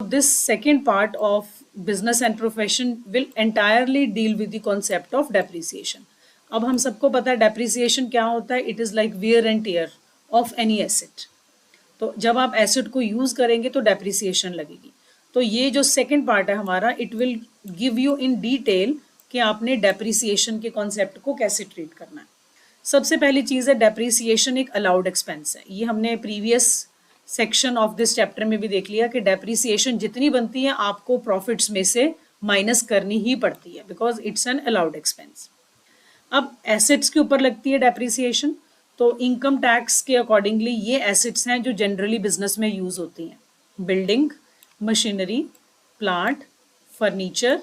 this second part of business and profession will entirely deal with the concept of depreciation. अब हम सबको पता है depreciation क्या होता है. It is like wear and tear of any asset. तो जब आप एसेट को यूज करेंगे तो डेप्रिसिएशन लगेगी. तो ये जो सेकंड पार्ट है हमारा, it will give you in detail कि आपने डेप्रिसिएशन के कॉन्सेप्ट को कैसे ट्रीट करना है. सबसे पहली चीज़ है डेप्रिसिएशन एक अलाउड एक्सपेंस है. ये हमने previous section of this chapter में भी देख लिया कि डेप्रिसिएशन जितनी बनती है आपको प्रॉफिट्स में से माइनस करनी ही पड़ती है because it's an allowed expense. अब एसेट्स के ऊपर लगती है डेप्रिसिएशन, तो इनकम टैक्स के अकॉर्डिंगली ये एसेट्स हैं जो जनरली बिजनेस में यूज़ होती हैं. Building, machinery, plant, furniture,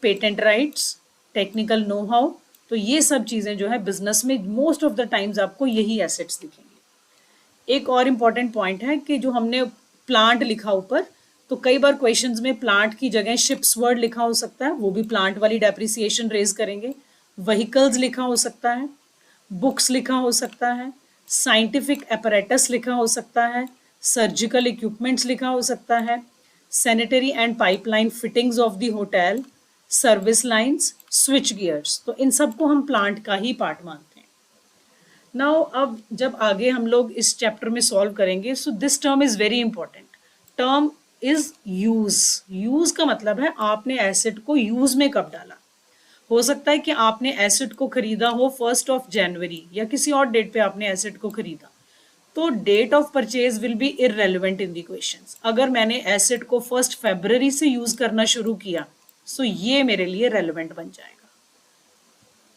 patent rights, technical know how, तो ये सब चीज़ें जो है बिजनेस में मोस्ट ऑफ द टाइम्स आपको यही एसेट्स दिखेंगे. एक और इम्पॉर्टेंट पॉइंट है कि जो हमने प्लांट लिखा ऊपर, तो कई बार क्वेश्चंस में प्लांट की जगह शिप्स वर्ड लिखा हो सकता है, वो भी प्लांट वाली डेप्रिसिएशन रेज करेंगे. व्हीकल्स लिखा हो सकता है, बुक्स लिखा हो सकता है, साइंटिफिक अपैरेटस लिखा हो सकता है, सर्जिकल इक्विपमेंट्स लिखा हो सकता है, sanitary and pipeline fittings of the hotel, service lines, switch gears, तो इन सबको हम प्लांट का ही पार्ट मानते हैं. नाउ अब जब आगे हम लोग इस चैप्टर में सॉल्व करेंगे, so this term is very important. Term is use. Use का मतलब है आपने एसेट को यूज में कब डाला. हो सकता है कि आपने एसेट को खरीदा हो 1 जनवरी या किसी और डेट पे आपने एसेट को खरीदा, तो date of purchase will be irrelevant in the questions. अगर मैंने एसेट को 1 फरवरी से यूज करना शुरू किया, सो ये मेरे लिए रेलेवेंट बन जाएगा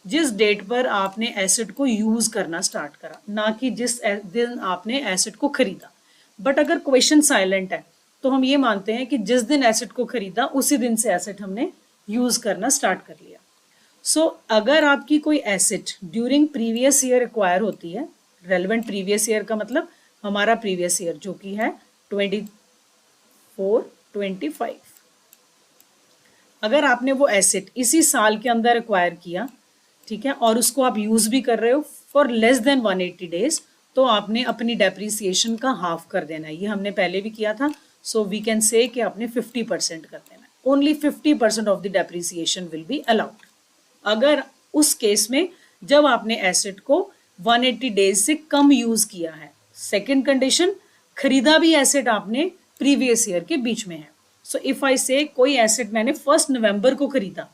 जिस डेट पर आपने एसेट को यूज करना स्टार्ट करा, ना कि जिस दिन आपने एसेट को खरीदा. बट अगर क्वेश्चन साइलेंट है तो हम ये मानते हैं कि जिस दिन एसेट को खरीदा उसी दिन से एसेट हमने यूज करना स्टार्ट कर लिया. सो अगर आपकी कोई asset during previous year acquire होती है, रेलेवेंट प्रीवियस ईयर का मतलब हमारा प्रीवियस ईयर जो कि है 24-25, अगर आपने वो एसेट इसी साल के अंदर एक्वायर किया, ठीक है, और उसको आप यूज भी कर रहे हो फॉर लेस देन 180 डेज, तो आपने अपनी डेप्रिसिएशन का हाफ कर देना है. ये हमने पहले भी किया था. सो वी कैन से कि आपने 50% कर देना है. Only 50% of the depreciation will be allowed. अगर उस केस में जब आपने एसेट को 180 डेज से कम यूज किया है. सेकेंड कंडीशन, खरीदा भी एसेट आपने प्रीवियस ईयर के बीच में है. सो इफ आई से कोई एसेट मैंने 1 नवंबर को खरीदा,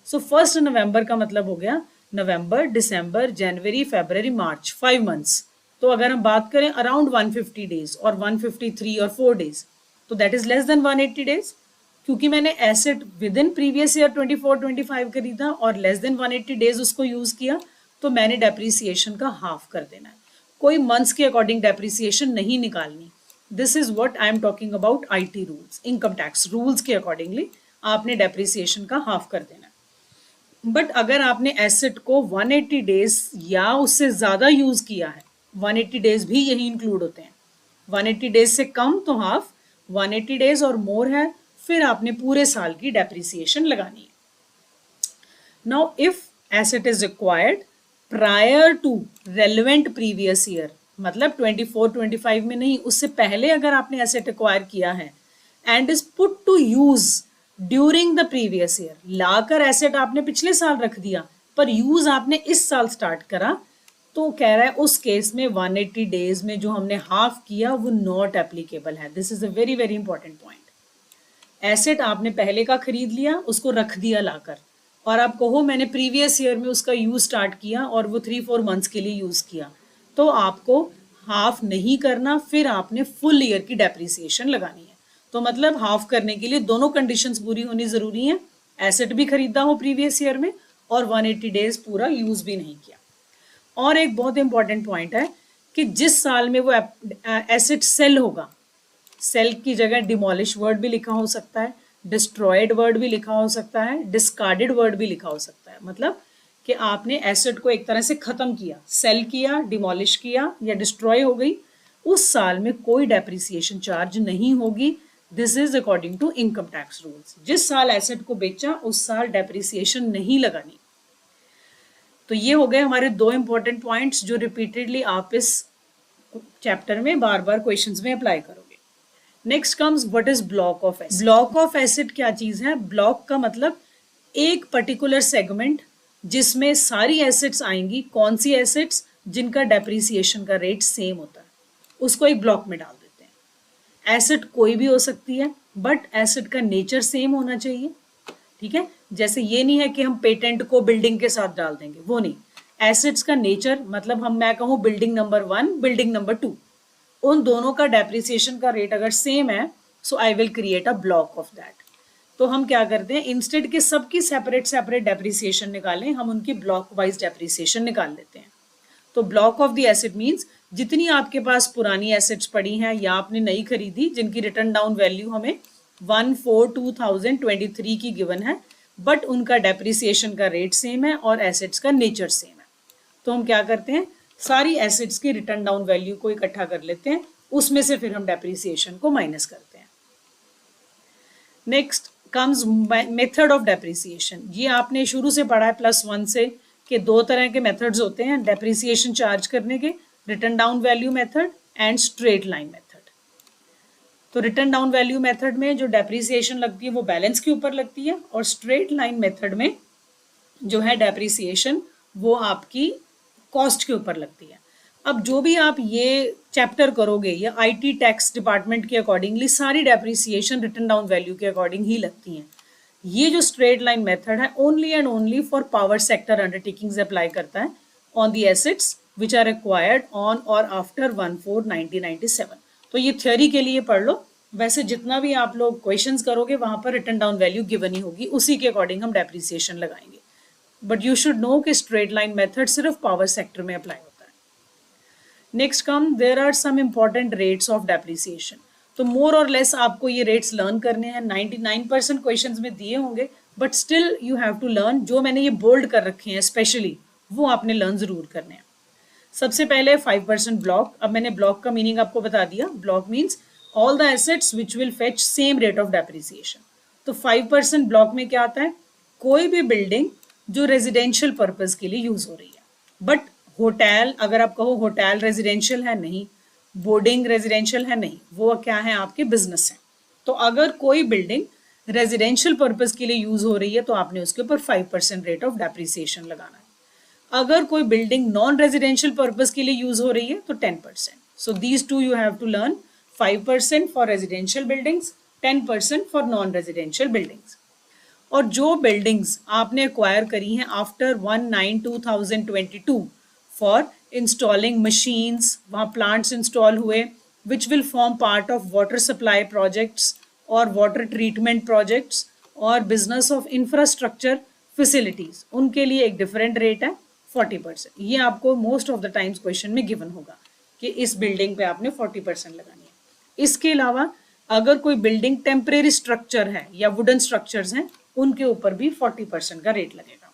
सो 1 नवंबर का मतलब हो गया नवंबर, दिसंबर, जनवरी, फरवरी, मार्च, 5 मंथ्स. तो अगर हम बात करें अराउंड 150 डेज और 153 और 4 डेज, तो that is less than 180 days. क्योंकि मैंने asset with in previous year 24-25 खरीदा और लेस देन 180 डेज उसको यूज किया, तो मैंने डेप्रिसिएशन का हाफ कर देना है. कोई मंथ्स के अकॉर्डिंग डेप्रिसिएशन नहीं निकालनी. This is what I am talking about IT rules, income tax rules के अकॉर्डिंगली आपने डेप्रिसिएशन का हाफ कर देना है. बट अगर आपने एसेट को 180 डेज या उससे ज्यादा यूज किया है, 180 डेज भी यही इंक्लूड होते हैं, 180 डेज से कम तो हाफ, 180 डेज और मोर है फिर आपने पूरे साल की डेप्रिसिएशन लगानी है. Now if asset is acquired prior to relevant previous year, मतलब 24-25 में नहीं, उससे पहले अगर आपने एसेट एक्वायर किया है and is put to use during the previous year, लाकर एसेट आपने पिछले साल रख दिया पर यूज आपने इस साल स्टार्ट करा, तो कह रहा है उस केस में 180 डेज में जो हमने हाफ किया वो नॉट एप्लीकेबल है. This is a very very important point. Asset आपने पहले का खरीद लिया, उसको रख दिया लाकर, और आप कहो मैंने प्रीवियस ईयर में उसका यूज स्टार्ट किया और वो 3-4 मंथ्स के लिए यूज किया, तो आपको हाफ नहीं करना, फिर आपने फुल ईयर की डेप्रिसिएशन लगानी है. तो मतलब हाफ करने के लिए दोनों कंडीशंस पूरी होनी जरूरी है. एसेट भी खरीदा हो प्रीवियस ईयर में और 180 डेज पूरा यूज भी नहीं किया. और एक बहुत इंपॉर्टेंट पॉइंट है कि जिस साल में वो एसेट सेल होगा, सेल की जगह डिमोलिश वर्ड भी लिखा हो सकता है, डिस्ट्रॉयड वर्ड भी लिखा हो सकता है, डिस्कार्डेड वर्ड भी लिखा हो सकता है. मतलब कि आपने एसेट को एक तरह से खत्म किया, सेल किया, डिमोलिश किया या डिस्ट्रॉय हो गई, उस साल में कोई डेप्रिसिएशन चार्ज नहीं होगी. This is according to income tax rules. जिस साल एसेट को बेचा उस साल डेप्रिसिएशन नहीं लगानी. तो ये हो गए हमारे 2 इंपॉर्टेंट पॉइंट्स जो रिपीटेडली आप इस चैप्टर में बार बार क्वेश्चंस में अप्लाई करोगे. Next comes what is block of asset. Block of asset क्या चीज है? ब्लॉक का मतलब एक पर्टिकुलर सेगमेंट जिसमें सारी एसेट्स आएंगी। कौन सी एसेट्स? जिनका डेप्रिसिएशन का रेट सेम होता है, उसको एक ब्लॉक में डाल देते हैं। एसेट कोई भी हो सकती है, बट एसेट का नेचर सेम होना चाहिए। ठीक है, जैसे ये नहीं है कि हम पेटेंट को बिल्डिंग के साथ डाल देंगे, वो नहीं। एसेट्स का नेचर मतलब मैं कहूँ बिल्डिंग नंबर 1, बिल्डिंग नंबर 2, उन दोनों का डेप्रिसिएशन का रेट अगर सेम है, so I will create a block of that. तो हम क्या करते हैं, इंस्टेड के सबकी सेपरेट सेपरेट डेप्रिसिएशन निकालें, हम उनकी ब्लॉक वाइज डेप्रिसिएशन निकाल लेते हैं। तो block of the asset means जितनी आपके पास पुरानी एसेट्स पड़ी हैं या आपने नई खरीदी, जिनकी रिटर्न डाउन वैल्यू हमें 1/4/2023 की गिवन है, बट उनका डेप्रिसिएशन का रेट सेम है और एसेट्स का नेचर सेम है। तो हम क्या करते हैं, सारी एसेट्स की रिटर्न डाउन वैल्यू को इकट्ठा कर लेते हैं, उसमें से फिर हम डेप्रिसिएशन को माइनस करते हैं। Next comes method of depreciation. ये आपने शुरू से पढ़ा है +1 से कि दो तरह के मेथड्स होते हैं डेप्रिसिएशन चार्ज करने के, return down value method and straight line method. तो रिटर्न डाउन वैल्यू मेथड में जो डेप्रिसिएशन लगती है वो बैलेंस के ऊपर लगती है, और स्ट्रेट लाइन मेथड में जो है डेप्रिसिएशन वो आपकी कॉस्ट के ऊपर लगती है। अब जो भी आप ये चैप्टर करोगे, ये IT टैक्स डिपार्टमेंट के अकॉर्डिंगली सारी डेप्रिसिएशन रिटर्न डाउन वैल्यू के अकॉर्डिंग ही लगती हैं। ये जो स्ट्रेट लाइन मेथड है only and only for power sector undertakings apply करता है on the assets which are acquired on और आफ्टर 1/4/1997। तो ये थ्योरी के लिए पढ़ लो, वैसे जितना भी आप लोग क्वेश्चंस करोगे वहां पर रिटर्न डाउन वैल्यू गिवन ही होगी, उसी के अकॉर्डिंग हम डेप्रिसिएशन लगाएंगे। बट यू शुड नो कि स्ट्रेट लाइन मेथड सिर्फ पावर सेक्टर में अप्लाई होता है। Next come there are some important rates of depreciation. तो मोर और लेस आपको ये रेट्स लर्न करने हैं, 99% क्वेश्चंस में दिए होंगे, but still you have to learn. जो मैंने ये बोल्ड कर रखे हैं स्पेशली, वो आपने लर्न जरूर करने हैं। सबसे पहले 5% ब्लॉक। अब मैंने ब्लॉक का मीनिंग आपको बता दिया। Block means all the assets which will fetch same rate of depreciation. तो 5% ब्लॉक में क्या आता है, कोई भी बिल्डिंग जो रेजिडेंशियल पर्पज के लिए यूज हो रही है। बट होटल, अगर आप कहो होटल रेजिडेंशियल है, नहीं। बोर्डिंग रेजिडेंशियल है, नहीं। वो क्या है, आपके बिजनेस है। तो अगर कोई बिल्डिंग रेजिडेंशियल पर्पज के लिए यूज हो रही है तो आपने उसके ऊपर 5% रेट ऑफ डेप्रिसिएशन लगाना है। अगर कोई बिल्डिंग नॉन रेजिडेंशियल पर्पज के लिए यूज हो रही है तो 10%। So these two you have to learn, 5% for residential buildings, 10% for non residential buildings. और जो बिल्डिंग्स आपने एक्वायर करी हैं आफ्टर 1/9/2022 फॉर इंस्टॉलिंग मशीन्स, वहाँ प्लांट्स इंस्टॉल हुए which will form part of water supply projects और वाटर ट्रीटमेंट प्रोजेक्ट्स और business of infrastructure facilities, उनके लिए एक डिफरेंट रेट है 40%। ये आपको most of the times question में गिवन होगा कि इस बिल्डिंग पे आपने 40% लगानी है। इसके अलावा अगर कोई बिल्डिंग टेम्परेरी स्ट्रक्चर है या वुडन स्ट्रक्चर्स हैं, उनके ऊपर भी 40% का रेट लगेगा।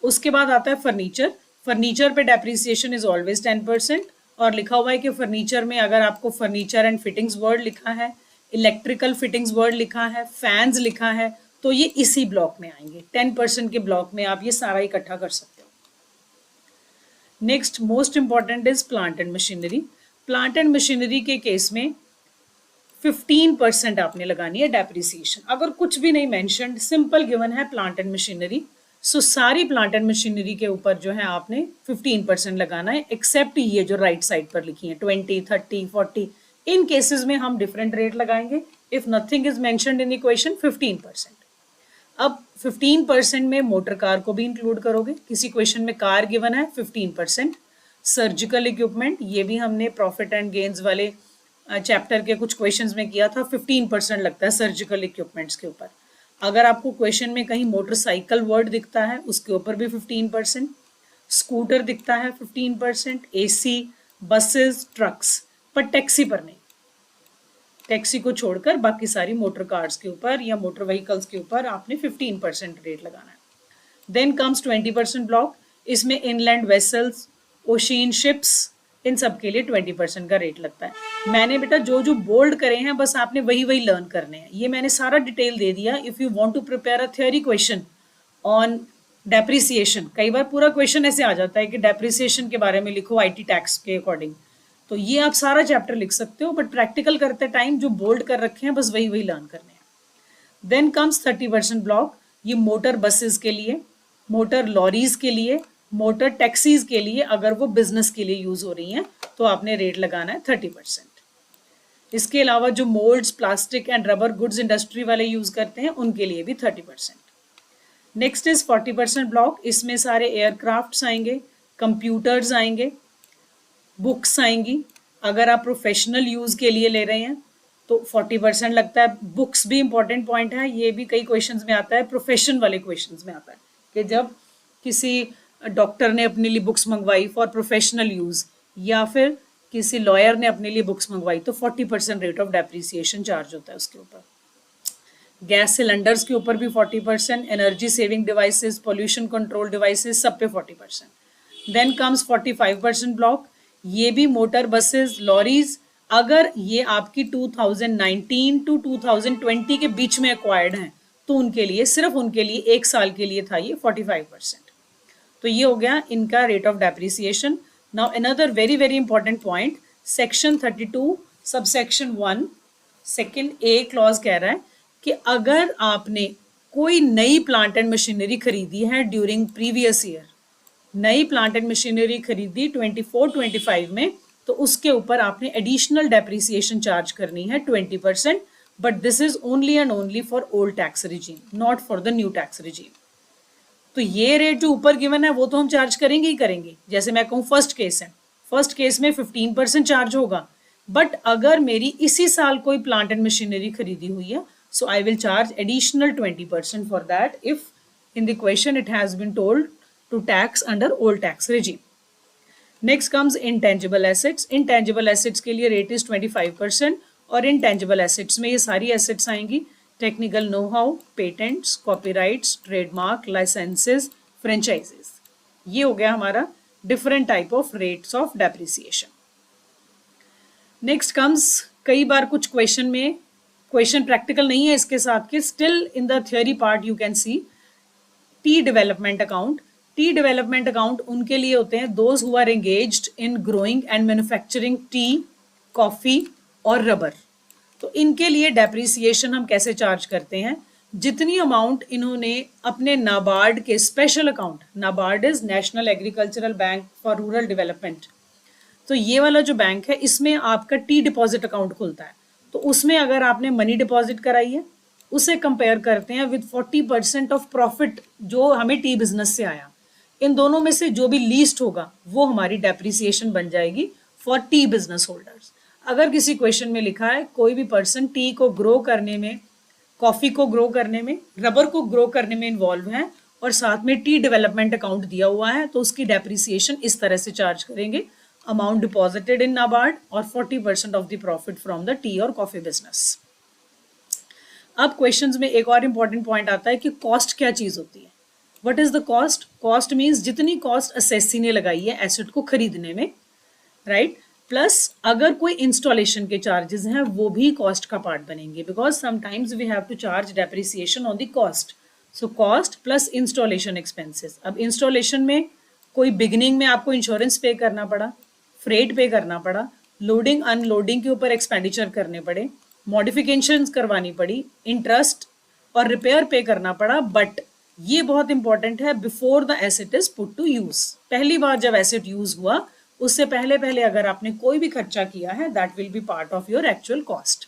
उसके बाद आता है फर्नीचर। फर्नीचर पे डेप्रिसिएशन इज ऑलवेज 10%, और लिखा हुआ है कि फर्नीचर में अगर आपको फर्नीचर एंड फिटिंग्स वर्ड लिखा है, इलेक्ट्रिकल फिटिंग्स वर्ड लिखा है, फैंस लिखा है, तो ये इसी ब्लॉक में आएंगे। 10% के ब्लॉक में आप ये सारा इकट्ठा कर सकते हो। Next most important is plant and machinery. Plant and machinery के केस में 15% आपने लगानी है डेप्रिसिएशन। अगर कुछ भी नहीं मेंशन्ड, सिंपल गिवन है प्लांट एंड मशीनरी, सो सारी प्लांट एंड मशीनरी के ऊपर जो है आपने 15% लगाना है, एक्सेप्ट ये जो राइट साइड पर लिखी है 20, 30, 40। इन केसेस में हम डिफरेंट रेट लगाएंगे। If nothing is mentioned in equation 15%। अब 15% में मोटर कार को भी इंक्लूड करोगे। किसी क्वेश्चन में कार गिवन है 15%। सर्जिकल इक्विपमेंट, ये भी हमने प्रॉफिट एंड गेन्स वाले चैप्टर के कुछ क्वेश्चंस में किया था, 15% लगता है सर्जिकल इक्विपमेंट्स के ऊपर। अगर आपको क्वेश्चन में कहीं मोटरसाइकिल वर्ड दिखता है उसके ऊपर भी 15%, स्कूटर दिखता है 15%, AC, बसेस, ट्रक्स, पर टैक्सी पर नहीं। टैक्सी को छोड़कर बाकी सारी मोटर कार्स के ऊपर या मोटर व्हीकल्स के ऊपर आपने 15% रेट लगाना है। Then comes 20% block. इसमें इनलैंड वेसल्स, ओशियन शिप्स, इन सब के लिए 20% का रेट लगता है। मैंने बेटा जो जो बोल्ड करे हैं बस आपने वही वही लर्न करने हैं। ये मैंने सारा डिटेल दे दिया। If you want to prepare a theory question on depreciation, कई बार पूरा क्वेश्चन ऐसे आ जाता है कि डेप्रिसिएशन के बारे में लिखो IT टैक्स के अकॉर्डिंग, तो ये आप सारा चैप्टर लिख सकते हो, बट प्रैक्टिकल करते टाइम जो बोल्ड कर रखे हैं बस वही वही लर्न करने हैं। देन कम्स 30% ब्लॉक, ये मोटर बसेस के लिए, मोटर लॉरीज के लिए, मोटर टैक्सीज के लिए, अगर वो बिजनेस के लिए यूज हो रही हैं तो आपने रेट लगाना है 30%। इसके अलावा जो moulds, plastic and rubber goods industry वाले यूज करते हैं उनके लिए भी 30%। नेक्स्ट इज 40% ब्लॉक, इसमें सारे एयरक्राफ्ट्स आएंगे, कंप्यूटर्स आएंगे, बुक्स आएंगी। अगर आप प्रोफेशनल यूज के लिए ले रहे हैं तो 40% लगता है। बुक्स भी इंपॉर्टेंट पॉइंट है, ये भी कई क्वेश्चंस में आता है, प्रोफेशन वाले क्वेश्चंस में आता है कि जब किसी डॉक्टर ने अपने लिए बुक्स मंगवाई फॉर प्रोफेशनल यूज, या फिर किसी लॉयर ने अपने लिए बुक्स मंगवाई, तो 40% रेट ऑफ डेप्रिसिएशन चार्ज होता है उसके ऊपर। गैस सिलेंडर्स के ऊपर भी 40%, energy saving devices, pollution control devices, सब पे 40%। देन कम्स 45% ब्लॉक, ये भी मोटर बसेस, लॉरीज, अगर ये आपकी 2019 टू 2020 के बीच में एक्वायर्ड हैं तो उनके लिए, सिर्फ उनके लिए 1 साल के लिए था ये 45%। तो ये हो गया इनका rate of depreciation. Now another very very important point, section 32 subsection 1 second A clause कह रहा है कि अगर आपने कोई नई प्लांट एंड मशीनरी खरीदी है ड्यूरिंग प्रीवियस ईयर, नई प्लांट एंड मशीनरी खरीदी 24-25 में, तो उसके ऊपर आपने एडिशनल डेप्रिसिएशन चार्ज करनी है 20%, but this is only and only for old tax regime, not for the new tax regime. तो ये रेट जो ऊपर गिवन है वो तो हम चार्ज करेंगे ही करेंगे। जैसे मैं कहूँ फर्स्ट केस है, फर्स्ट केस में 15% चार्ज होगा, बट अगर मेरी इसी साल कोई प्लांट एंड मशीनरी खरीदी हुई है, so I will charge additional 20% for that if in the question it has been told to tax under old tax regime. Next comes intangible assets. Intangible assets के लिए rate is 25%, और intangible assets में ये सारी assets आएंगी, technical know-how, patents, copyrights, trademark, licenses, franchises. ये हो गया हमारा different type of rates of depreciation. Next comes, कई बार कुछ question में, क्वेश्चन प्रैक्टिकल नहीं है इसके साथ के, still in the theory part you can see tea development account. Tea development account उनके लिए होते हैं those who are engaged in growing and manufacturing tea, coffee और रबर। तो इनके लिए डेप्रिसिएशन हम कैसे चार्ज करते हैं, जितनी अमाउंट इन्होंने अपने नाबार्ड के special account, NABARD is national agricultural bank for rural development, तो ये वाला जो बैंक है इसमें आपका टी डिपॉजिट अकाउंट खुलता है, तो उसमें अगर आपने मनी डिपॉजिट कराई है उसे कंपेयर करते हैं विद 40% ऑफ प्रॉफिट जो हमें टी बिजनेस से आया, इन दोनों में से जो भी लीस्ट होगा वो हमारी डेप्रिसिएशन बन जाएगी फॉर टी बिजनेस होल्डर्स। अगर किसी क्वेश्चन में लिखा है कोई भी पर्सन टी को ग्रो करने में, कॉफी को ग्रो करने में, रबर को ग्रो करने में इन्वॉल्व है और साथ में टी डेवलपमेंट अकाउंट दिया हुआ है, तो उसकी डेप्रिसिएशन इस तरह से चार्ज करेंगे, amount deposited in NABARD और 40% of the profit from the tea और कॉफी बिजनेस। अब क्वेश्चंस में एक और इंपॉर्टेंट पॉइंट आता है कि कॉस्ट क्या चीज होती है। What is the cost? Cost means जितनी कॉस्ट असेसी ने लगाई है एसेट को खरीदने में, राइट, प्लस अगर कोई इंस्टॉलेशन के चार्जेस हैं वो भी कॉस्ट का पार्ट बनेंगे, because sometimes we have to charge depreciation on the cost. So cost plus installation expenses. अब इंस्टॉलेशन में कोई बिगिनिंग में आपको इंश्योरेंस पे करना पड़ा, फ्रेट पे करना पड़ा, लोडिंग अनलोडिंग के ऊपर एक्सपेंडिचर करने पड़े, मॉडिफिकेशंस करवानी पड़ी, इंटरेस्ट और रिपेयर पे करना पड़ा, बट ये बहुत इंपॉर्टेंट है before the asset is put to use. पहली बार जब एसेट यूज हुआ उससे पहले पहले अगर आपने कोई भी खर्चा किया है that will B part of your actual cost.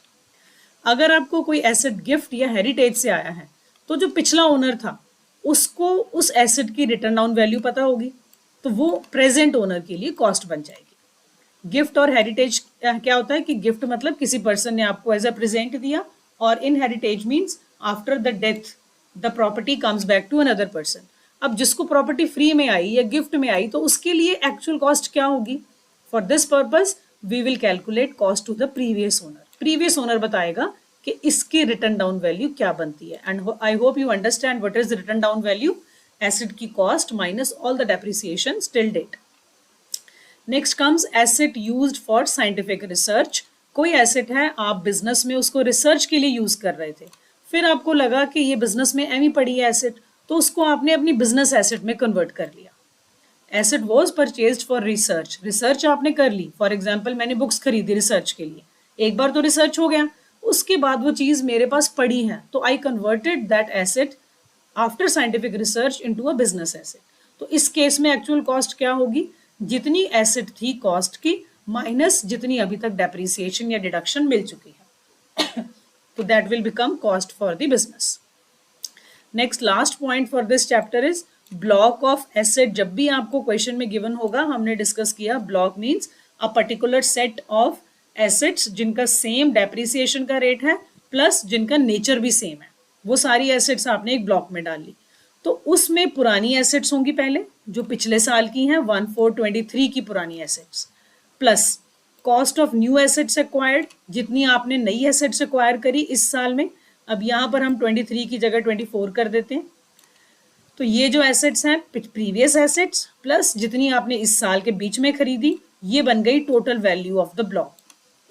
अगर आपको कोई एसेट गिफ्ट या हेरिटेज से आया है तो जो पिछला ओनर था उसको उस एसेट की रिटर्न डाउन वैल्यू पता होगी, तो वो प्रेजेंट ओनर के लिए कॉस्ट बन जाएगी। गिफ्ट और हेरिटेज क्या होता है कि गिफ्ट मतलब किसी पर्सन ने आपको एज अ प्रेजेंट दिया, और in heritage means after the death the property comes back to another person. अब जिसको प्रॉपर्टी फ्री में आई या गिफ्ट में आई तो उसके लिए एक्चुअल कॉस्ट क्या होगी? For this purpose we will calculate cost to the previous owner. Previous owner बताएगा कि इसकी रिटर्न डाउन वैल्यू क्या बनती है, and I hope you understand what is written down value, asset की cost minus all the depreciation till date. Next comes asset used for scientific research. कोई asset है, आप बिजनेस में उसको रिसर्च के लिए यूज कर रहे थे, फिर आपको लगा कि ये बिजनेस में एमी पड़ी है एसेट, तो उसको आपने अपनी बिजनेस एसेट में कन्वर्ट कर लिया। Asset was purchased for research, research आपने कर ली, फॉर एग्जाम्पल मैंने बुक्स खरीदी रिसर्च के लिए, एक बार तो रिसर्च हो गया, उसके बाद वो चीज मेरे पास पड़ी है, तो I converted that asset after scientific research into a business asset. तो इस केस में एक्चुअल कॉस्ट क्या होगी, जितनी एसेट थी कॉस्ट की माइनस जितनी अभी तक डेप्रिसिएशन या डिडक्शन मिल चुकी है, तो that will become cost for the business. Next last point for this chapter is block of asset. जब भी आपको क्वेश्चन में गिवन होगा, हमने डिस्कस किया block means a particular set of assets जिनका सेम डेप्रिसिएशन का रेट है प्लस जिनका नेचर भी सेम है, वो सारी एसेट्स आपने एक ब्लॉक में डाल ली। तो उसमें पुरानी एसेट्स होंगी पहले जो पिछले साल की हैं 1423 की पुरानी assets, plus cost of new assets acquired, जितनी आपने नई एसेट्स एक्वायर करी इस साल में। अब यहाँ पर हम 23 की जगह 24 कर देते हैं, तो ये जो एसेट्स हैं प्रीवियस एसेट्स प्लस जितनी आपने इस साल के बीच में खरीदी, ये बन गई total value of the block.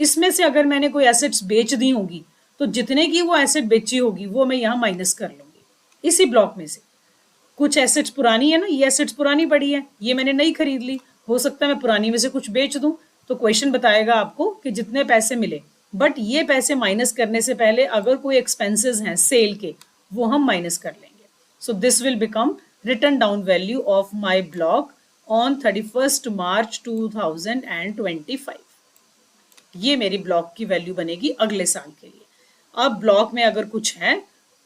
इसमें से अगर मैंने कोई एसेट्स बेच दी होंगी तो जितने की वो एसेट बेची होगी वो मैं यहाँ माइनस कर लूंगी इसी ब्लॉक में से। कुछ एसेट्स पुरानी है ना, ये एसेट्स पुरानी पड़ी है, ये मैंने नई खरीद ली, हो सकता है मैं पुरानी में से कुछ बेच दूं, तो क्वेश्चन बताएगा आपको कि जितने पैसे मिले, बट ये पैसे माइनस करने से पहले अगर कोई एक्सपेंसेस हैं सेल के वो हम माइनस कर लेंगे। So this will become written down value of my block on 31 March 2025। ये मेरी ब्लॉक की वैल्यू बनेगी अगले साल के लिए। अब ब्लॉक में अगर कुछ है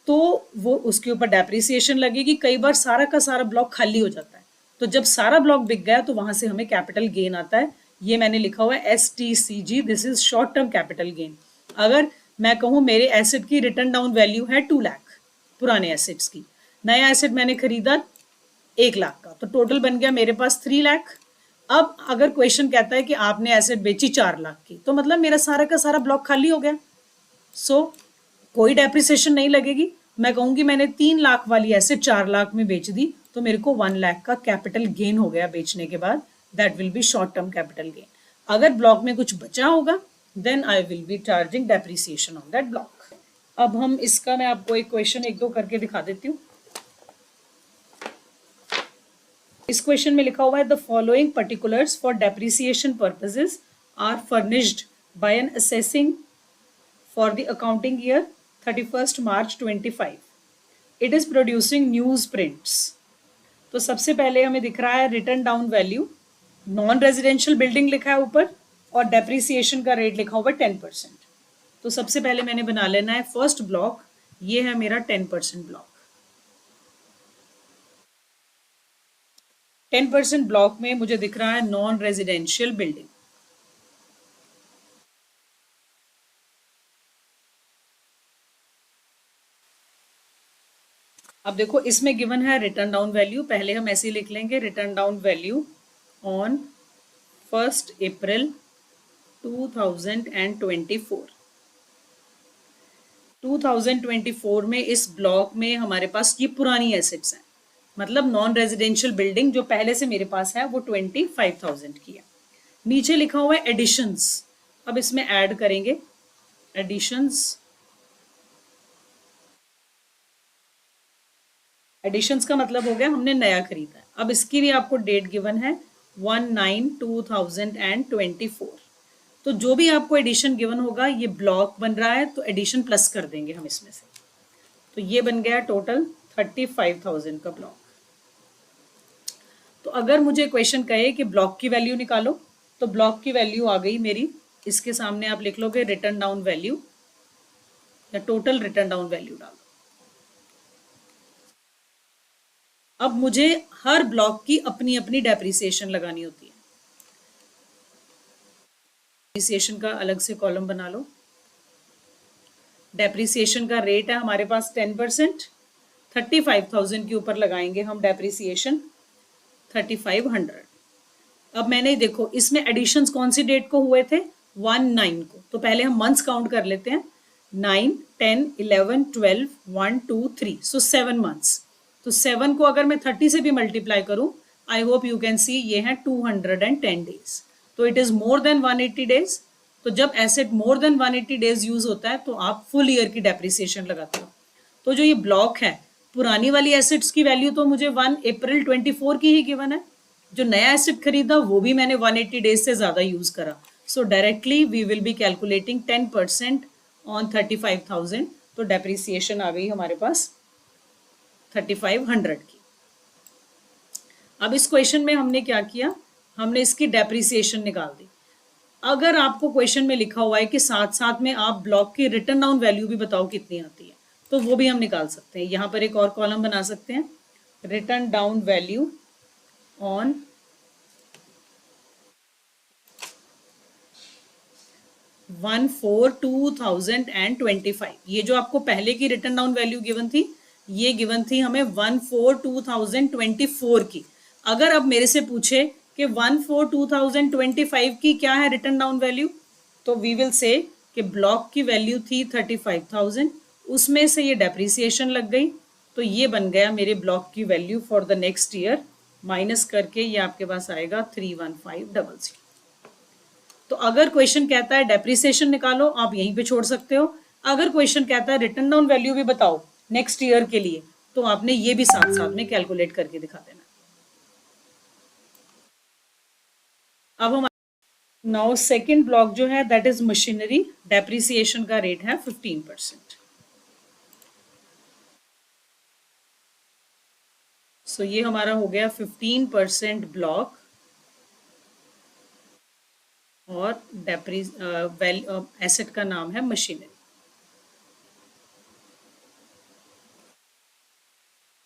तो वो उसके ऊपर डेप्रिसिएशन लगेगी। कई बार सारा का सारा ब्लॉक खाली हो जाता है, तो जब सारा ब्लॉक बिक गया तो वहां से हमें कैपिटल गेन आता है। ये मैंने लिखा हुआ है STCG, this is short term capital gain. अगर मैं कहूँ मेरे एसेट की रिटर्न डाउन वैल्यू है 2 लाख पुराने एसेट्स की, नया एसेट मैंने खरीदा 1 लाख का, तो टोटल बन गया मेरे पास 3 लाख। अब अगर क्वेश्चन कहता है कि आपने एसेट बेची 4 लाख की, तो मतलब मेरा सारा का सारा ब्लॉक खाली हो गया, सो कोई डेप्रिसिएशन नहीं लगेगी। मैं कहूंगी मैंने 3 लाख वाली एसेट 4 लाख में बेच दी, तो मेरे को 1 लाख का कैपिटल गेन हो गया बेचने के बाद, that will be short term capital gain. अगर ब्लॉक में कुछ बचा होगा then I will be charging depreciation on that block. अब हम इसका मैं आपको एक क्वेश्चन 1-2 करके दिखा देती हूँ। इस क्वेश्चन में लिखा हुआ है the following particulars for depreciation purposes are furnished by an assessing for the accounting year 31 March 25। It is producing news prints. तो सबसे पहले हमें दिख रहा है return down value, non residential building लिखा है ऊपर और डेप्रिसिएशन का रेट लिखा हुआ है 10%। तो सबसे पहले मैंने बना लेना है फर्स्ट ब्लॉक, ये है मेरा 10% ब्लॉक। 10% ब्लॉक में मुझे दिख रहा है नॉन रेजिडेंशियल बिल्डिंग। अब देखो इसमें गिवन है रिटर्न डाउन वैल्यू, पहले हम ऐसे ही लिख लेंगे return down value on 1 April 2024। 2024 में इस ब्लॉक में हमारे पास ये पुरानी एसेट्स हैं, मतलब नॉन रेजिडेंशियल बिल्डिंग जो पहले से मेरे पास है वो 25,000 की है। नीचे लिखा हुआ है एडिशंस, अब इसमें ऐड करेंगे एडिशंस। एडिशंस का मतलब हो गया हमने नया खरीदा है। अब इसकी भी आपको डेट गिवन है 1/9/2024। तो जो भी आपको एडिशन गिवन होगा, ये ब्लॉक बन रहा है तो एडिशन प्लस कर देंगे हम इसमें से, तो ये बन गया टोटल 35,000 का ब्लॉक। तो अगर मुझे क्वेश्चन कहे कि ब्लॉक की वैल्यू निकालो, तो ब्लॉक की वैल्यू आ गई मेरी, इसके सामने आप लिख लोगे रिटर्न डाउन वैल्यू या टोटल रिटर्न डाउन वैल्यू डालो। अब मुझे हर ब्लॉक की अपनी अपनी डेप्रिसिएशन लगानी होती है। डेप्रिसिएशन का अलग से कॉलम बना लो। डेप्रिसिएशन का रेट है हमारे पास 10%, 35,000 के ऊपर लगाएंगे हम डेप्रिसिएशन 3,500। अब मैंने देखो इसमें एडिशंस कौन सी डेट को हुए थे, 1/9 को, तो पहले हम मंथ्स काउंट कर लेते हैं, 9, 10, 11, 12, 1, 2, 3, सो 7 मंथ्स। तो 7 को अगर मैं 30 से भी मल्टीप्लाई करूं, आई होप यू कैन सी ये है 210 डेज, तो it is more than 180 days. तो जब asset more than 180 days use होता है तो आप फुल ईयर की डेप्रिसिएशन लगाते हो। तो जो ये ब्लॉक है, पुरानी वाली एसेट्स की वैल्यू तो मुझे 1 अप्रैल 24 की ही गिवन है, जो नया एसेट खरीदा वो भी मैंने 180 डेज से ज़्यादा यूज़ करा, so directly we will be calculating 10% on 35,000, तो डेप्रिसिएशन आ गई हमारे पास 3500 की। अब इस क्वेश्चन में हमने क्या किया, हमने इसकी डेप्रिसिएशन निकाल दी। अगर आपको क्वेश्चन में लिखा हुआ है कि साथ साथ में आप ब्लॉक की रिटर्न डाउन वैल्यू भी बताओ कितनी आती है, तो वो भी हम निकाल सकते हैं। यहाँ पर एक और कॉलम बना सकते हैं, रिटर्न डाउन वैल्यू ऑन 1/4/2025। ये जो आपको पहले की रिटर्न डाउन वैल्यू गिवन थी, ये गिवन थी हमें 1/4/2024 की। अगर अब मेरे से पूछे कि 1/4/2025 की क्या है रिटर्न डाउन वैल्यू, तो वी विल से कि ब्लॉक की वैल्यू थी 35,000, उसमें से ये डेप्रिसिएशन लग गई, तो ये बन गया मेरे ब्लॉक की value for the next year, minus करके ये आपके पास आएगा 31500। तो अगर क्वेश्चन कहता है डेप्रिसिएशन निकालो, आप यहीं पे छोड़ सकते हो। अगर क्वेश्चन कहता है रिटर्न डाउन वैल्यू भी बताओ नेक्स्ट ईयर के लिए, तो आपने ये भी साथ साथ में कैलकुलेट करके दिखा देना। अब हम नाउ सेकेंड ब्लॉक जो है दैट इज मशीनरी, डेप्रिसिएशन का रेट है 15%। सो ये हमारा हो गया 15% ब्लॉक और एसेट का नाम है मशीनरी।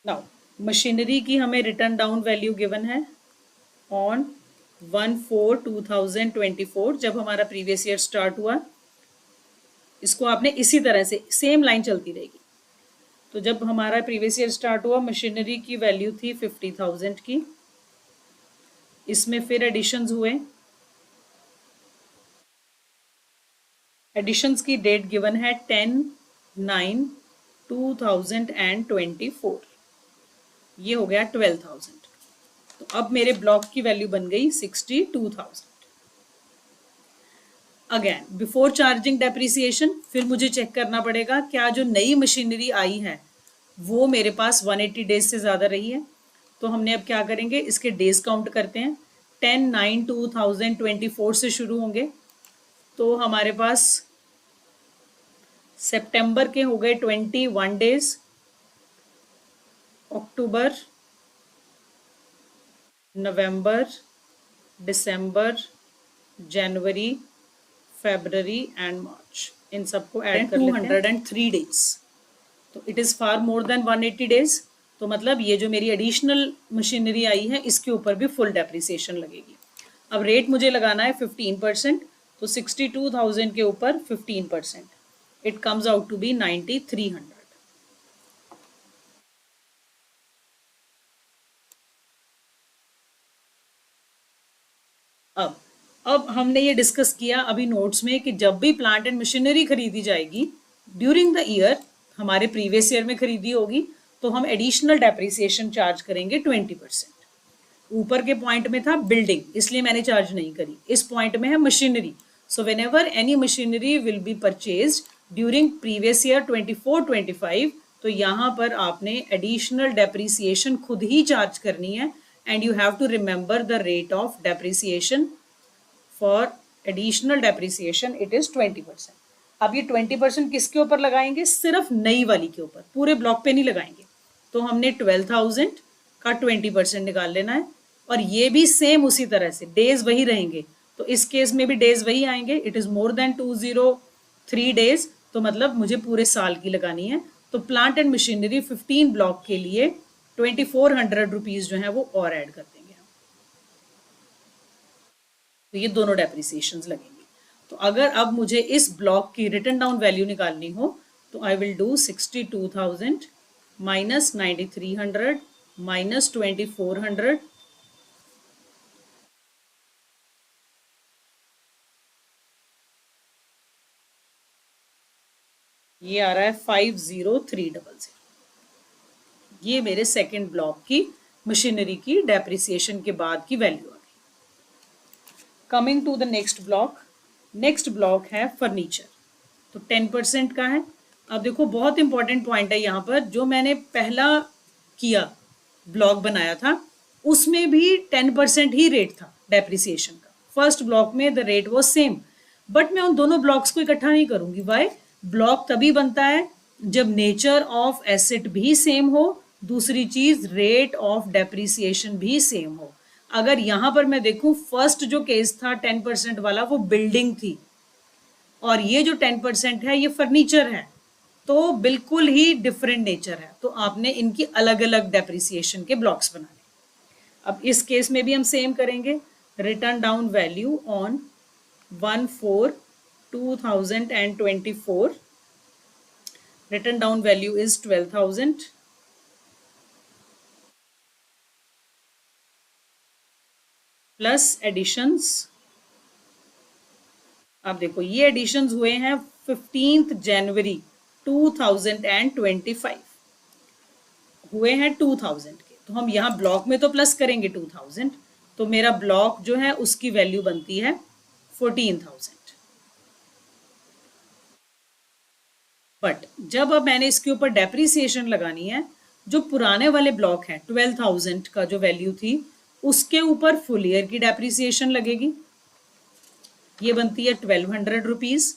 नाउ मशीनरी की हमें रिटर्न डाउन वैल्यू गिवन है ऑन 1/4/2024, जब हमारा प्रीवियस ईयर स्टार्ट हुआ। इसको आपने इसी तरह से सेम लाइन चलती रहेगी। तो जब हमारा प्रीवियस ईयर स्टार्ट हुआ, मशीनरी की वैल्यू थी 50,000 की, इसमें फिर एडिशंस हुए। एडिशंस की डेट गिवन है 10/9/2024, ये हो गया 12,000। तो अब मेरे ब्लॉक की वैल्यू बन गई 62,000। अगेन बिफोर चार्जिंग डेप्रिसिएशन फिर मुझे चेक करना पड़ेगा क्या जो नई मशीनरी आई है वो मेरे पास 180 डेज से ज़्यादा रही है। तो हमने अब क्या करेंगे, इसके डेज काउंट करते हैं। 10/9/2024 से शुरू होंगे, तो हमारे पास सितंबर के हो गए 21 days, October, November, December, January, February and मार्च, इन सबको ऐड कर लेते हैं। 203 डेज, तो it is far more than 180 days. तो मतलब ये जो मेरी एडिशनल मशीनरी आई है इसके ऊपर भी फुल डेप्रिसिएशन लगेगी। अब रेट मुझे लगाना है 15%, तो 62,000 के ऊपर 15%, it comes out to be 9300। अब हमने ये डिस्कस किया अभी नोट्स में कि जब भी प्लांट एंड मशीनरी खरीदी जाएगी ड्यूरिंग द ईयर, हमारे प्रीवियस ईयर में खरीदी होगी, तो हम एडिशनल डेप्रिसिएशन चार्ज करेंगे 20%। ऊपर के पॉइंट में था बिल्डिंग, इसलिए मैंने चार्ज नहीं करी। इस पॉइंट में है machinery. So when ever any machinery will be purchase during previous year 24-25, तो यहाँ पर आपने एडिशनल डेप्रिसिएशन खुद ही चार्ज करनी है, and you have to remember the rate of depreciation for additional depreciation, it is 20%। अब ये 20% किसके ऊपर लगाएंगे, सिर्फ नई वाली के ऊपर, पूरे ब्लॉक पे नहीं लगाएंगे। तो हमने 12,000 का 20% निकाल लेना है, और ये भी सेम उसी तरह से डेज वही रहेंगे, तो इस केस में भी डेज वही आएंगे। It is more than 203 days, तो मतलब मुझे पूरे साल की लगानी है। तो प्लांट एंड मशीनरी 15 ब्लॉक के लिए 2400 रुपीज जो है वो और ऐड कर देंगे हम। तो ये दोनों डेप्रिसिएशंस लगेंगे। तो अगर अब मुझे इस ब्लॉक की रिटर्न डाउन वैल्यू निकालनी हो, तो I will do 62,000 minus 9300 minus 2400, ये आ रहा है 50300। ये मेरे सेकेंड ब्लॉक की मशीनरी की डेप्रिसिएशन के बाद की वैल्यू आ गई। Coming to the next block, next block है फर्नीचर, तो 10% का है। अब देखो बहुत इंपॉर्टेंट पॉइंट है यहाँ पर, जो मैंने पहला किया ब्लॉक बनाया था उसमें भी 10% ही रेट था डेप्रिसिएशन का। फर्स्ट ब्लॉक में the rate was same, but मैं उन दोनों ब्लॉक्स को इकट्ठा नहीं करूंगी। वाई? ब्लॉक तभी बनता है जब नेचर ऑफ एसेट भी सेम हो, दूसरी चीज रेट ऑफ डेप्रिसिएशन भी सेम हो। अगर यहां पर मैं देखूं, फर्स्ट जो केस था 10% वाला, वो बिल्डिंग थी, और ये जो 10% है ये फर्नीचर है, तो बिल्कुल ही डिफरेंट नेचर है। तो आपने इनकी अलग अलग डेप्रिसिएशन के ब्लॉक्स बनाने। अब इस केस में भी हम सेम करेंगे। Return down value on 1/4/2024, written down value is 12,000 plus additions। अब देखो ये एडिशंस हुए हैं 15 जनवरी 2025, हुए हैं 2000 के। तो हम यहाँ ब्लॉक में तो प्लस करेंगे 2000, तो मेरा ब्लॉक जो है उसकी वैल्यू बनती है 14,000। बट जब अब मैंने इसके ऊपर डेप्रिसिएशन लगानी है, जो पुराने वाले ब्लॉक है 12,000 का जो वैल्यू थी, उसके ऊपर फुल ईयर की डेप्रिसिएशन लगेगी। ये बनती है 1200 रुपीज।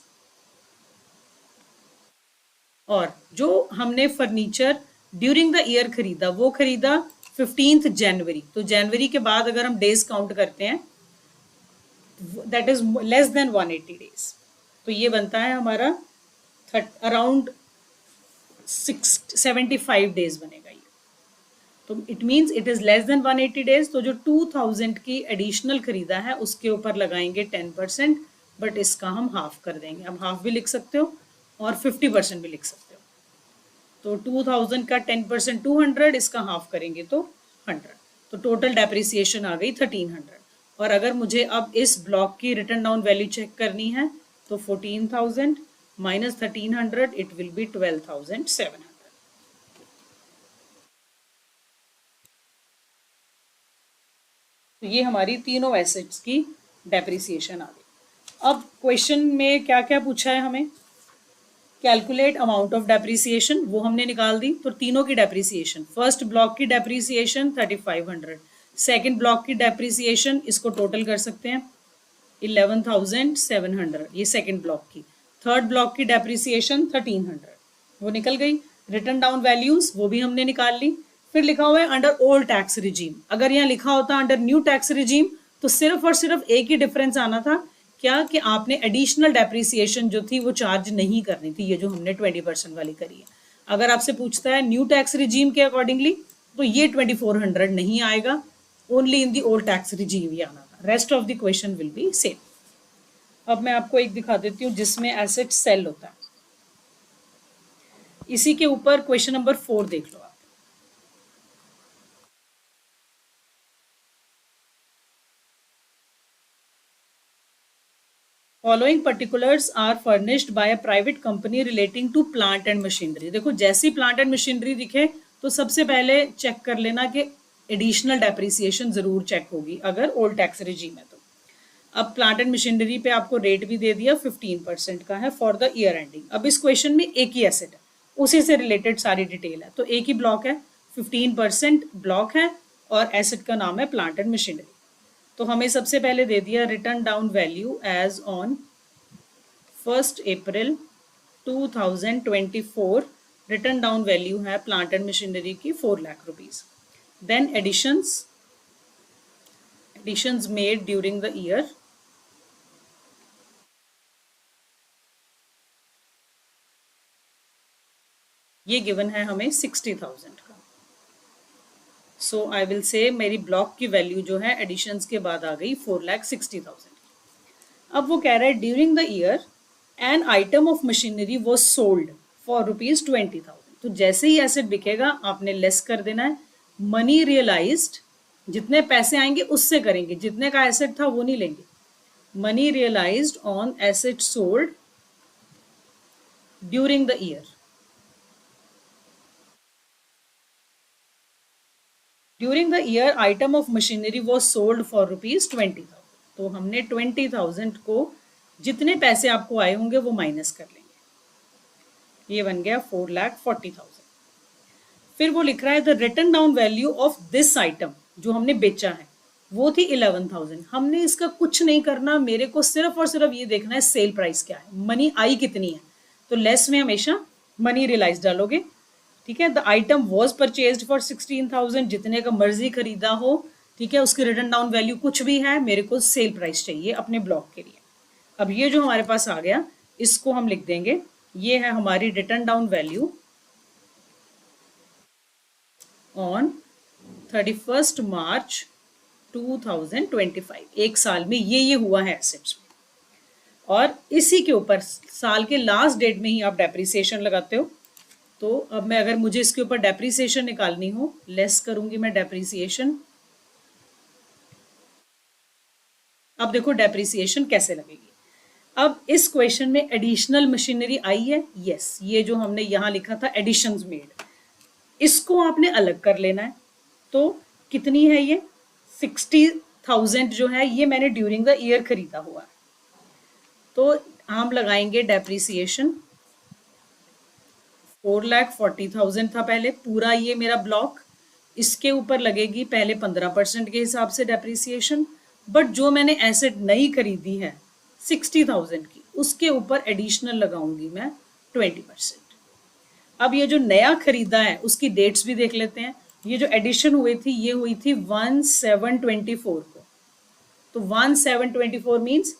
और जो हमने फर्नीचर ड्यूरिंग द ईयर खरीदा, वो खरीदा 15 जनवरी। तो जनवरी के बाद अगर हम डेज काउंट करते हैं, that is less than 180 days, तो ये बनता है हमारा अराउंड 75 डेज बनेगा ये। तो it means it is less than 180 days. तो जो 2000 की एडिशनल खरीदा है उसके ऊपर लगाएंगे 10%, बट इसका हम हाफ कर देंगे। अब हाफ भी लिख सकते हो और 50% भी लिख सकते हो। तो 2000 का 10% 200, इसका हाफ करेंगे तो 100, तो टोटल डेप्रिसिएशन आ गई 1300। और अगर मुझे अब इस ब्लॉक की रिटर्न डाउन वैल्यू चेक करनी है, तो 14,000 minus 1300, it will be 12,700। तो ये हमारी तीनों एसेट्स की डेप्रिसिएशन आ गई। अब क्वेश्चन में क्या क्या पूछा है हमें, कैलकुलेट अमाउंट ऑफ डेप्रिसिएशन, वो हमने निकाल दी। तो तीनों की डेप्रिसिएशन, फर्स्ट ब्लॉक की डेप्रिसिएशन 3500, सेकंड ब्लॉक की डेप्रिसिएशन, इसको टोटल कर सकते हैं 11,700, ये सेकंड ब्लॉक की। थर्ड ब्लॉक की डेप्रिसिएशन 1300, वो निकल गई। रिटर्न डाउन वैल्यूज वो भी हमने निकाल ली। फिर लिखा हुआ है अंडर ओल्ड टैक्स रिजीम। अगर यहाँ लिखा होता अंडर न्यू टैक्स रिजीम, तो सिर्फ और सिर्फ एक ही डिफरेंस आना था, क्या कि आपने एडिशनल डेप्रिसिएशन जो थी वो चार्ज नहीं करनी थी, ये जो हमने 20% वाली करी है। अगर आपसे पूछता है न्यू टैक्स रिजीम के अकॉर्डिंगली, तो ये 2400 नहीं आएगा, only in the old tax regime ही आना था। Rest of the question will be same. अब मैं आपको एक दिखा देती हूँ जिसमें एसेट सेल होता है। इसी के ऊपर क्वेश्चन नंबर 4 देख लो आप। Following particulars are furnished by a private company relating to plant and machinery. देखो जैसी प्लांट एंड मशीनरी दिखे तो सबसे पहले चेक कर लेना कि एडिशनल डेप्रिसिएशन जरूर चेक होगी अगर ओल्ड टैक्स रिजीम है तो। अब प्लांट एंड मशीनरी पे आपको रेट भी दे दिया 15% का है फॉर द ईयर एंडिंग। अब इस क्वेश्चन में एक ही एसेट है, उसी से रिलेटेड सारी डिटेल है, तो एक ही ब्लॉक है, 15% ब्लॉक है और एसेट का नाम है प्लांट एंड मशीनरी। तो हमें सबसे पहले दे दिया return down value as on 1 April 2024। Return down value है प्लांट एंड मशीनरी की 4 lakh rupees. Then additions made during the year, ये गिवन है हमें 60,000 का। सो आई विल से मेरी ब्लॉक की वैल्यू जो है एडिशंस के बाद आ गई 4,60,000। अब वो कह रहा है during the year an item of machinery was sold for ₹20,000। तो जैसे ही एसेट बिकेगा आपने लेस कर देना है। मनी रियलाइज्ड, जितने पैसे आएंगे उससे करेंगे, जितने का एसेट था वो नहीं लेंगे। Money realised on asset sold during the year. During the year item of machinery was sold for ₹20,000। तो हमने 20,000 को जितने पैसे आपको आए होंगे वो माइनस कर लेंगे, ये बन गया 4,40,000। फिर वो लिख रहा है the written down value of this item जो हमने बेचा है वो थी 11,000। हमने इसका कुछ नहीं करना, मेरे को सिर्फ और सिर्फ ये देखना है सेल प्राइस क्या है, मनी आई कितनी है। तो लेस में हमेशा मनी रियलाइज डालोगे, ठीक है। The item was purchased for 16,000, जितने का मर्जी खरीदा हो, ठीक है, उसकी रिटर्न डाउन वैल्यू कुछ भी है, मेरे को सेल प्राइस चाहिए अपने ब्लॉक के लिए। अब ये जो हमारे पास आ गया इसको हम लिख देंगे, ये है हमारी return down value on 31 March 2025। एक साल में ये हुआ है एसेट्स में, और इसी के ऊपर साल के लास्ट डेट में ही आप डेप्रिसिएशन लगाते हो। तो अब मैं अगर मुझे इसके ऊपर डेप्रिसिएशन निकालनी हो, लेस करूंगी मैं डेप्रिसिएशन। अब देखो डेप्रिसिएशन कैसे लगेगी। अब इस क्वेश्चन में एडिशनल मशीनरी आई है, यस, ये जो हमने यहाँ लिखा था एडिशंस मेड, इसको आपने अलग कर लेना है। तो कितनी है ये 60,000 जो है ये मैंने ड्यूरिंग द ईयर खरीदा हुआ है। तो हम लगाएंगे डेप्रिसिएशन 4,40,000 था पहले पूरा ये मेरा ब्लॉक, इसके ऊपर लगेगी पहले 15% के हिसाब से डेप्रिसिएशन, बट जो मैंने एसेट नई खरीदी है 60,000 की, उसके ऊपर एडिशनल लगाऊंगी मैं 20%। अब ये जो नया खरीदा है उसकी डेट्स भी देख लेते हैं। ये जो एडिशन हुई थी ये हुई थी 1/7/24 को। तो 1/7/24 means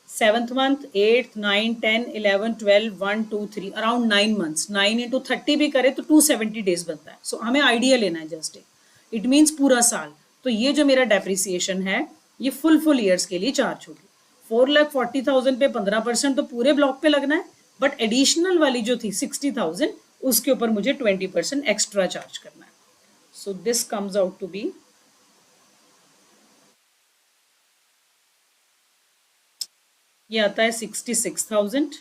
7th month, 8th, 9, 10, 11, 12, 1, 2, 3, around 9 months। 9 into 30 भी करे तो 270 डेज बनता है। सो हमें आइडिया लेना है जस्ट, इट मीन्स पूरा साल। तो ये जो मेरा डेप्रिसिएशन है ये फुल ईयर्स के लिए चार्ज होगी। 4,40,000 पे 15% तो पूरे ब्लॉक पे लगना है, बट एडिशनल वाली जो थी 60,000 उसके ऊपर मुझे 20% एक्स्ट्रा चार्ज करना है। So this comes out to be, ये आता है 66,000,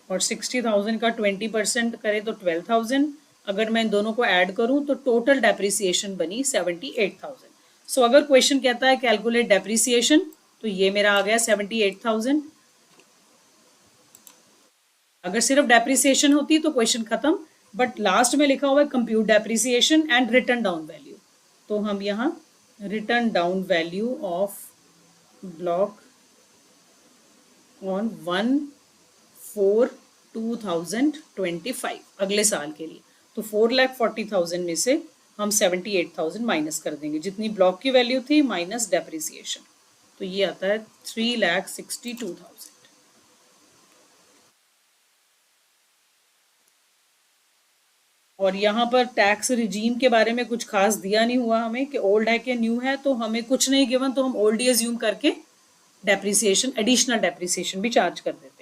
और 60,000 का 20% करे तो 12,000। अगर मैं इन दोनों को ऐड करूं तो टोटल डेप्रिसिएशन बनी 78,000। सो अगर क्वेश्चन कहता है कैलकुलेट डेप्रिसिएशन, तो ये मेरा आ गया 78,000। अगर सिर्फ डेप्रिसिएशन होती तो क्वेश्चन खत्म, बट लास्ट में लिखा हुआ है compute depreciation and return down value. तो हम यहाँ return down value of block on 1/4/2025 अगले साल के लिए। तो 4,40,000 में से हम 78,000 माइनस कर देंगे, जितनी ब्लॉक की वैल्यू थी माइनस डेप्रिसिएशन। तो ये आता है 3,62,000। और यहाँ पर टैक्स रिजीम के बारे में कुछ खास दिया नहीं हुआ हमें कि ओल्ड है कि न्यू है, तो हमें कुछ नहीं गिवन, तो हम ओल्ड एज्यूम करके डेप्रिसिएशन, एडिशनल डेप्रिसिएशन भी चार्ज कर देते हैं।